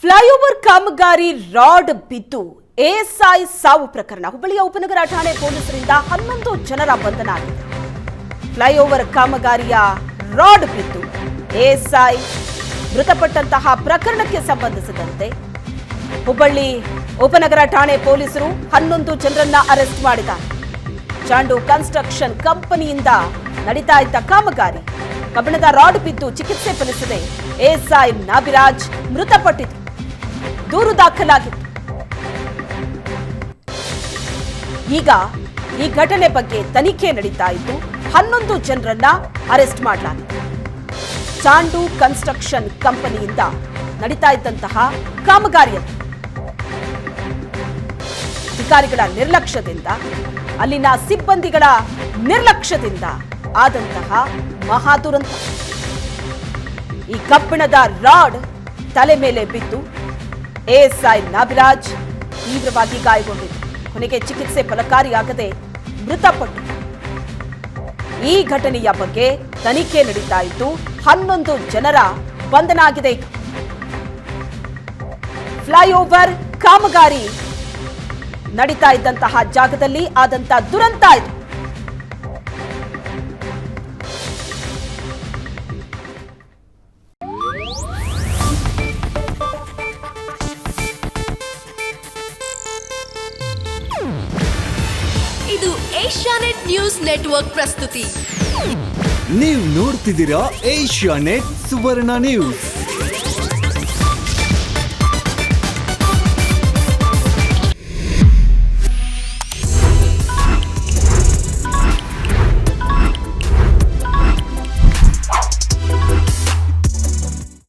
Flyover ಕಾಮಗಾರಿ rod ಬಿದ್ದು ASI ಸಾವು ಪ್ರಕರಣ. ಹುಬ್ಬಳ್ಳಿಯ ಉಪನಗರ ಠಾಣೆ ಪೊಲೀಸರಿಂದ 11 ಜನರ ಬಂಧನ ಆಗಿದೆ. ಫ್ಲೈಓವರ್ ಕಾಮಗಾರಿಯ ರಾಡ್ ಬಿದ್ದು ಎಎಸ್ಐ ಮೃತಪಟ್ಟಂತಹ ಪ್ರಕರಣಕ್ಕೆ ಸಂಬಂಧಿಸಿದಂತೆ ಹುಬ್ಬಳ್ಳಿ ಉಪನಗರ ಠಾಣೆ ಪೊಲೀಸರು 11 ಜನರನ್ನ ಅರೆಸ್ಟ್ ಮಾಡಿದ್ದಾರೆ. ಚಾಂಡು ಕನ್ಸ್ಟ್ರಕ್ಷನ್ ಕಂಪನಿಯಿಂದ ನಡೀತಾ ಇದ್ದ ಕಾಮಗಾರಿ ಕಬ್ಬಿಣದ ರಾಡ್ ಬಿದ್ದು ಚಿಕಿತ್ಸೆ ಫಲಿಸದೆ ಎಎಸ್ಐ ನಾಬಿರಾಜ್ ಮೃತಪಟ್ಟಿದ್ದು. ದೂರು ದಾಖಲಾಗಿತ್ತು. ಈಗ ಈ ಘಟನೆ ಬಗ್ಗೆ ತನಿಖೆ ನಡೀತಾ ಇದ್ದು 11 ಜನರನ್ನ ಅರೆಸ್ಟ್ ಮಾಡಲಾಗಿದೆ. ಚಾಂಡು ಕನ್ಸ್ಟ್ರಕ್ಷನ್ ಕಂಪನಿಯಿಂದ ನಡೀತಾ ಇದ್ದಂತಹ ಕಾಮಗಾರಿಯನ್ನು ಅಧಿಕಾರಿಗಳ ನಿರ್ಲಕ್ಷ್ಯದಿಂದ, ಅಲ್ಲಿನ ಸಿಬ್ಬಂದಿಗಳ ನಿರ್ಲಕ್ಷ್ಯದಿಂದ ಆದಂತಹ ಮಹಾದುರಂತ. ಈ ಕಬ್ಬಿಣದ ರಾಡ್ ತಲೆ ಮೇಲೆ ಬಿದ್ದು ಎಎಸ್ಐ ನಾಬಿರಾಜ್ ತೀವ್ರವಾಗಿ ಗಾಯಗೊಂಡಿದ್ದು, ಕೊನೆಗೆ ಚಿಕಿತ್ಸೆ ಫಲಕಾರಿಯಾಗದೆ ಮೃತಪಟ್ಟು. ಈ ಘಟನೆಯ ಬಗ್ಗೆ ತನಿಖೆ ನಡೀತಾ ಇದ್ದು 11 ಜನರ ಬಂಧನ ಆಗಿದೆ. ಈಗ ಫ್ಲೈಓವರ್ ಕಾಮಗಾರಿ ನಡೀತಾ ಇದ್ದಂತಹ ಜಾಗದಲ್ಲಿ ಆದಂತ ದುರಂತ ಇದು. ಇದು ಏಷ್ಯಾನೆಟ್ ನ್ಯೂಸ್ ನೆಟ್ವರ್ಕ್ ಪ್ರಸ್ತುತಿ. ನೀವು ನೋಡ್ತಿದ್ದೀರಾ ಏಷ್ಯಾನೆಟ್ ಸುವರ್ಣ ನ್ಯೂಸ್.